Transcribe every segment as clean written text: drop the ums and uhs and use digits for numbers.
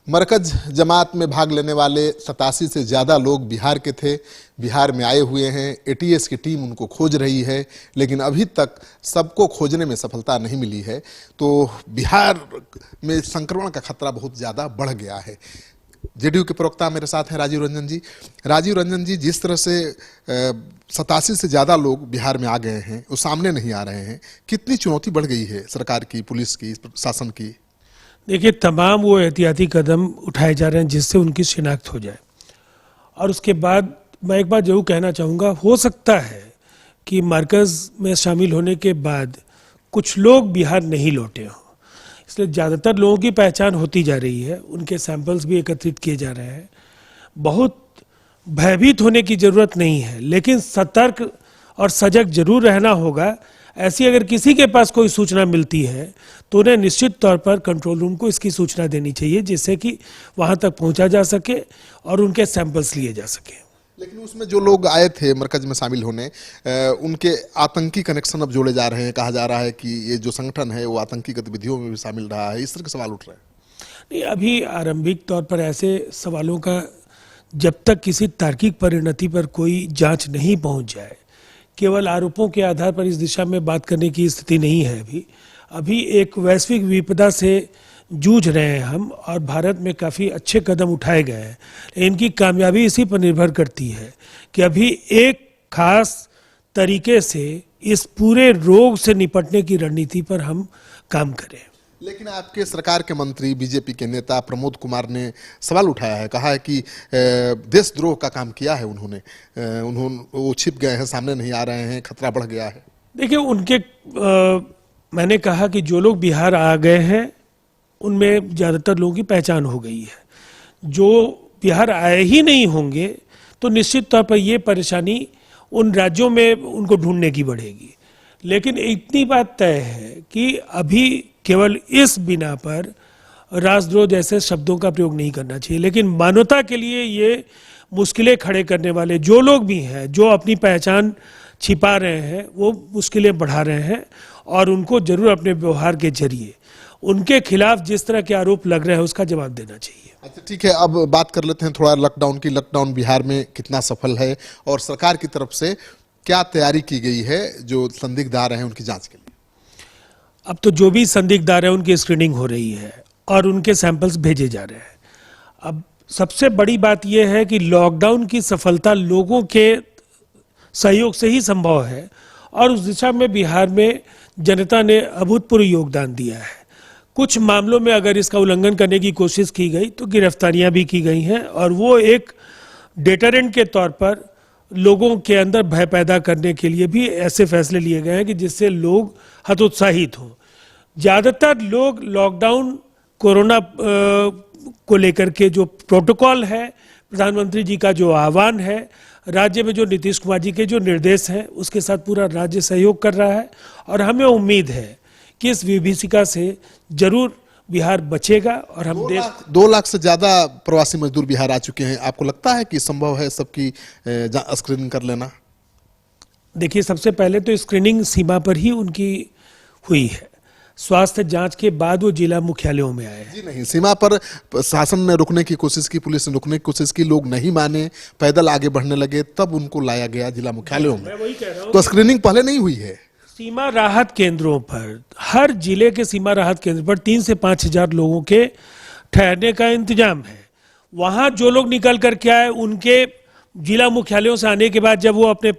मरकज जमात में भाग लेने वाले 87 से ज़्यादा लोग बिहार के थे, बिहार में आए हुए हैं। एटीएस की टीम उनको खोज रही है, लेकिन अभी तक सबको खोजने में सफलता नहीं मिली है। तो बिहार में संक्रमण का खतरा बहुत ज़्यादा बढ़ गया है। जेडीयू के प्रवक्ता मेरे साथ हैं राजीव रंजन जी। राजीव रंजन जी, जिस तरह से 87 से ज़्यादा लोग बिहार में आ गए हैं, वो सामने नहीं आ रहे हैं, कितनी चुनौती बढ़ गई है सरकार की, पुलिस की, शासन की? देखिए, तमाम वो एहतियाती कदम उठाए जा रहे हैं जिससे उनकी शिनाख्त हो जाए। और उसके बाद मैं एक बात जरूर कहना चाहूँगा, हो सकता है कि मरकज़ में शामिल होने के बाद कुछ लोग बिहार नहीं लौटे हों, इसलिए ज़्यादातर लोगों की पहचान होती जा रही है, उनके सैंपल्स भी एकत्रित किए जा रहे हैं। बहुत भयभीत होने की ज़रूरत नहीं है, लेकिन सतर्क और सजग जरूर रहना होगा। ऐसी अगर किसी के पास कोई सूचना मिलती है तो उन्हें निश्चित तौर पर कंट्रोल रूम को इसकी सूचना देनी चाहिए, जिससे कि वहां तक पहुंचा जा सके और उनके सैंपल्स लिए जा सके। लेकिन उसमें जो लोग आए थे मरकज में शामिल होने, उनके आतंकी कनेक्शन अब जोड़े जा रहे हैं। कहा जा रहा है कि ये जो संगठन है वो आतंकी गतिविधियों में भी शामिल रहा है। इस तरह के सवाल उठ रहे हैं। नहीं, अभी आरंभिक तौर पर ऐसे सवालों का जब तक किसी तार्किक परिणति पर कोई जांच नहीं पहुंच जाए, केवल आरोपों के आधार पर इस दिशा में बात करने की स्थिति नहीं है। अभी एक वैश्विक विपदा से जूझ रहे हैं हम, और भारत में काफ़ी अच्छे कदम उठाए गए हैं। इनकी कामयाबी इसी पर निर्भर करती है कि अभी एक खास तरीके से इस पूरे रोग से निपटने की रणनीति पर हम काम करें। लेकिन आपके सरकार के मंत्री, बीजेपी के नेता प्रमोद कुमार ने सवाल उठाया है, कहा है कि देशद्रोह का काम किया है उन्होंने। वो छिप गए हैं, सामने नहीं आ रहे हैं, खतरा बढ़ गया है। देखिए, उनके मैंने कहा कि जो लोग बिहार आ गए हैं उनमें ज़्यादातर लोगों की पहचान हो गई है। जो बिहार आए ही नहीं होंगे तो निश्चित तौर पर ये परेशानी उन राज्यों में उनको ढूंढने की बढ़ेगी। लेकिन इतनी बात तय है कि अभी केवल इस बिना पर राष्ट्रद्रोह जैसे शब्दों का प्रयोग नहीं करना चाहिए, लेकिन मानवता के लिए ये मुश्किलें खड़े करने वाले जो लोग भी हैं, जो अपनी पहचान छिपा रहे हैं, वो मुश्किलें बढ़ा रहे हैं, और उनको जरूर अपने व्यवहार के जरिए उनके खिलाफ जिस तरह के आरोप लग रहे हैं उसका जवाब देना चाहिए। अच्छा, ठीक है। अब बात कर लेते हैं थोड़ा लॉकडाउन की। लॉकडाउन बिहार में कितना सफल है और सरकार की तरफ से क्या तैयारी की गई है जो संदिग्ध आ रहे हैं उनकी जांच के लिए? अब तो जो भी संदिग्ध आ रहे हैं उनकी स्क्रीनिंग हो रही है और उनके सैंपल्स भेजे जा रहे हैं। अब सबसे बड़ी बात यह है कि लॉकडाउन की सफलता लोगों के सहयोग से ही संभव है, और उस दिशा में बिहार में जनता ने अभूतपूर्व योगदान दिया है। कुछ मामलों में अगर इसका उल्लंघन करने की कोशिश की गई तो गिरफ्तारियां भी की गई हैं, और वो एक डेटरेंट के तौर पर लोगों के अंदर भय पैदा करने के लिए भी ऐसे फैसले लिए गए हैं कि जिससे लोग हतोत्साहित हों। ज़्यादातर लोग लॉकडाउन कोरोना को लेकर के जो प्रोटोकॉल है, प्रधानमंत्री जी का जो आह्वान है, राज्य में जो नीतीश कुमार जी के जो निर्देश हैं, उसके साथ पूरा राज्य सहयोग कर रहा है। और हमें उम्मीद है कि इस विभीषिका से जरूर बिहार बचेगा। और हम 2 लाख से ज़्यादा प्रवासी मजदूर बिहार आ चुके हैं। आपको लगता है कि संभव है सबकी स्क्रीनिंग कर लेना? देखिए, सबसे पहले तो स्क्रीनिंग सीमा पर ही उनकी हुई है। स्वास्थ्य जांच के बाद वो जिला मुख्यालयों में आए। जी नहीं, सीमा पर शासन ने रुकने की कोशिश की, पुलिस ने रुकने की कोशिश की, लोग नहीं माने, पैदल आगे बढ़ने लगे, तब उनको लाया गया जिला मुख्यालयों में। मैं वही कह रहा हूं, तो स्क्रीनिंग पहले नहीं हुई है। सीमा राहत केंद्रों पर, हर जिले के सीमा राहत केंद्र पर 3 से 5 हजार लोगों के ठहरने का इंतजाम है। वहां जो लोग निकल कर के आए, उनके जिला मुख्यालयों से आने के बाद जब वो अपने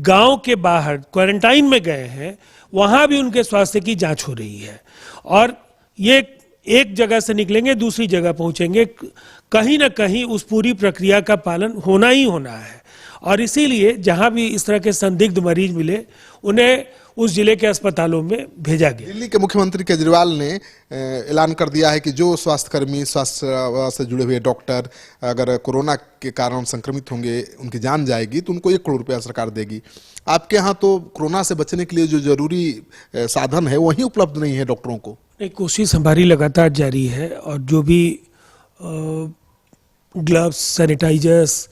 गांव के बाहर क्वारंटाइन में गए हैं, वहां भी उनके स्वास्थ्य की जांच हो रही है। और ये एक जगह से निकलेंगे दूसरी जगह पहुंचेंगे, कहीं ना कहीं उस पूरी प्रक्रिया का पालन होना ही होना है। और इसीलिए जहां भी इस तरह के संदिग्ध मरीज मिले, उन्हें उस जिले के अस्पतालों में भेजा गया। दिल्ली के मुख्यमंत्री केजरीवाल ने ऐलान कर दिया है कि जो स्वास्थ्यकर्मी, स्वास्थ्य से जुड़े हुए डॉक्टर अगर कोरोना के कारण संक्रमित होंगे, उनकी जान जाएगी तो उनको 1 करोड़ रुपया सरकार देगी। आपके यहाँ तो कोरोना से बचने के लिए जो जरूरी साधन है वही उपलब्ध नहीं है डॉक्टरों को। एक कोशिश हमारी लगातार जारी है, और जो भी ग्लव्स, सैनिटाइजर्स,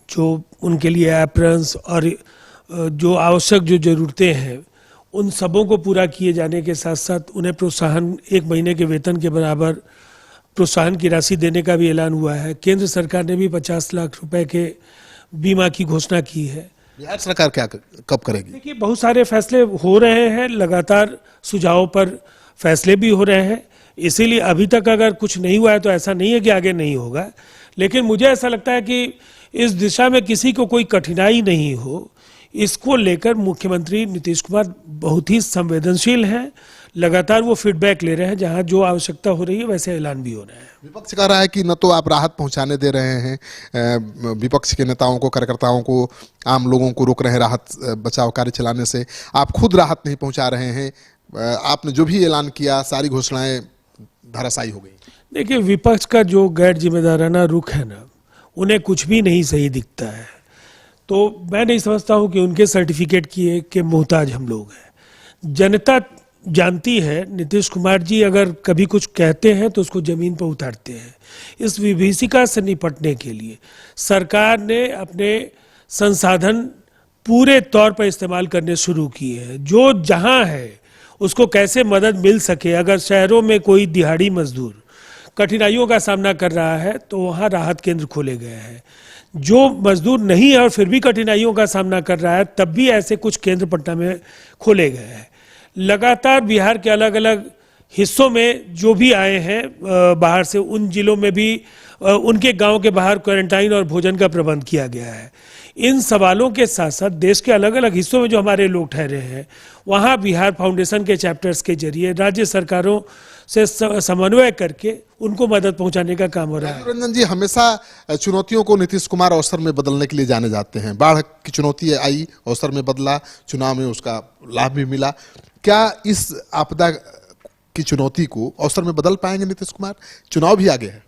जो उनके लिए एप्रन्स और जो आवश्यक जो ज़रूरतें हैं, उन सबों को पूरा किए जाने के साथ साथ उन्हें प्रोत्साहन 1 महीने के वेतन के बराबर प्रोत्साहन की राशि देने का भी ऐलान हुआ है। केंद्र सरकार ने भी 50 लाख रुपए के बीमा की घोषणा की है। बिहार सरकार क्या कब करेगी? देखिए, बहुत सारे फैसले हो रहे हैं, लगातार सुझावों पर फैसले भी हो रहे हैं। इसीलिए अभी तक अगर कुछ नहीं हुआ है तो ऐसा नहीं है कि आगे नहीं होगा, लेकिन मुझे ऐसा लगता है कि इस दिशा में किसी को कोई कठिनाई नहीं हो, इसको लेकर मुख्यमंत्री नीतीश कुमार बहुत ही संवेदनशील हैं। लगातार वो फीडबैक ले रहे हैं, जहां जो आवश्यकता हो रही है वैसे ऐलान भी हो रहे हैं। विपक्ष कह रहा है कि न तो आप राहत पहुंचाने दे रहे हैं, विपक्ष के नेताओं को, कार्यकर्ताओं को, आम लोगों को रोक रहे हैं राहत बचाव कार्य चलाने से, आप खुद राहत नहीं पहुंचा रहे हैं। आपने जो भी ऐलान किया, सारी घोषणाएं धराशायी हो गई। देखिए, विपक्ष का जो गैर जिम्मेदाराना रुख है ना, उन्हें कुछ भी नहीं सही दिखता है। तो मैं नहीं समझता हूं कि उनके सर्टिफिकेट के मोहताज हम लोग हैं। जनता जानती है, नीतीश कुमार जी अगर कभी कुछ कहते हैं तो उसको जमीन पर उतारते हैं। इस विभीषिका से निपटने के लिए सरकार ने अपने संसाधन पूरे तौर पर इस्तेमाल करने शुरू किए हैं। जो जहां है उसको कैसे मदद मिल सके, अगर शहरों में कोई दिहाड़ी मजदूर कठिनाइयों का सामना कर रहा है तो वहाँ राहत केंद्र खोले गए हैं। जो मजदूर नहीं है और फिर भी कठिनाइयों का सामना कर रहा है, तब भी ऐसे कुछ केंद्र पटना में खोले गए हैं। लगातार बिहार के अलग अलग हिस्सों में जो भी आए हैं बाहर से, उन जिलों में भी उनके गांव के बाहर क्वारंटाइन और भोजन का प्रबंध किया गया है। इन सवालों के साथ साथ देश के अलग अलग हिस्सों में जो हमारे लोग ठहरे हैं, वहाँ बिहार फाउंडेशन के चैप्टर्स के जरिए राज्य सरकारों से समन्वय करके उनको मदद पहुंचाने का काम हो रहा है। रंजन जी, हमेशा चुनौतियों को नीतीश कुमार अवसर में बदलने के लिए जाने जाते हैं। बाढ़ की चुनौती आई, अवसर में बदला, चुनाव में उसका लाभ भी मिला। क्या इस आपदा की चुनौती को अवसर में बदल पाएंगे नीतीश कुमार? चुनाव भी आगे है।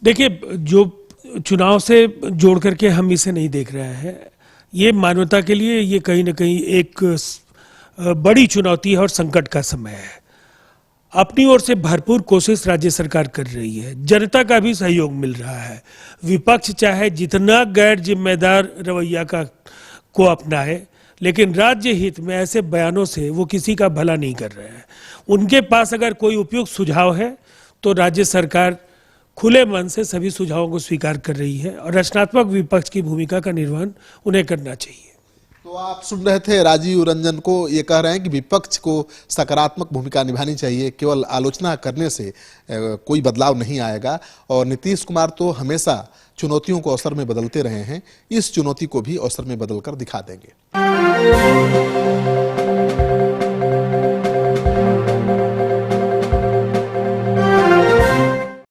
देखिए, जो चुनाव से जोड़ करके हम इसे नहीं देख रहे हैं। ये मानवता के लिए ये कहीं ना कहीं एक बड़ी चुनौती है और संकट का समय है। अपनी ओर से भरपूर कोशिश राज्य सरकार कर रही है, जनता का भी सहयोग मिल रहा है। विपक्ष चाहे जितना गैर जिम्मेदार रवैया को अपनाए, लेकिन राज्य हित में ऐसे बयानों से वो किसी का भला नहीं कर रहे हैं। उनके पास अगर कोई उपयुक्त सुझाव है तो राज्य सरकार खुले मन से सभी सुझावों को स्वीकार कर रही है और रचनात्मक विपक्ष की भूमिका का निर्वहन उन्हें करना चाहिए। तो आप सुन रहे थे राजीव रंजन को, ये कह रहे हैं कि विपक्ष को सकारात्मक भूमिका निभानी चाहिए, केवल आलोचना करने से कोई बदलाव नहीं आएगा। और नीतीश कुमार तो हमेशा चुनौतियों को अवसर में बदलते रहे हैं, इस चुनौती को भी अवसर में बदलकर दिखा देंगे।